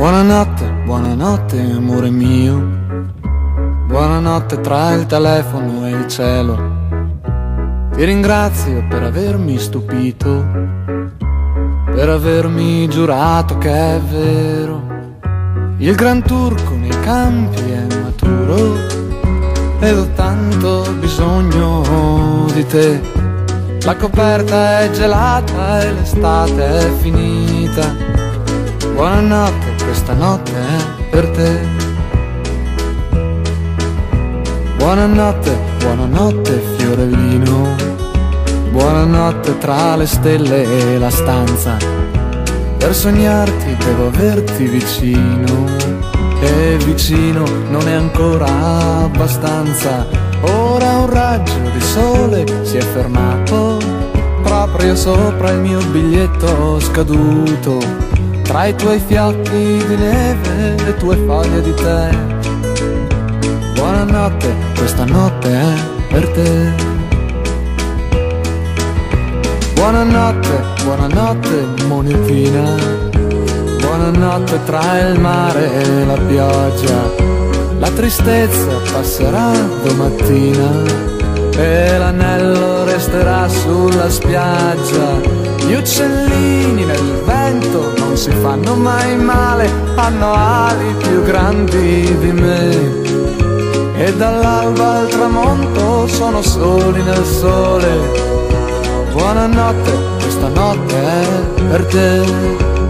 buonanotte amore mio. Buonanotte tra il telefono e il cielo. Ti ringrazio per avermi stupito, per avermi giurato che è vero. Il Gran Turco nei campi è maturo ed ho tanto bisogno di te. La coperta è gelata e l'estate è finita. Buonanotte, questa notte è per te. Buonanotte, buonanotte fiorellino. Buonanotte tra le stelle e la stanza. Per sognarti devo averti vicino, e vicino non è ancora abbastanza. Ora un raggio di sole si è fermato proprio sopra il mio biglietto scaduto, tra i tuoi fiocchi di neve e le tue foglie di tè. Buonanotte, questa notte è per te. Buonanotte, buonanotte monetina. Buonanotte tra il mare e la pioggia. La tristezza passerà domattina e l'anello resterà sulla spiaggia. Gli uccellini nel vento non si fanno mai male, hanno ali più grandi di me. E dall'alba al tramonto sono soli nel sole. Buonanotte, questa notte è per te.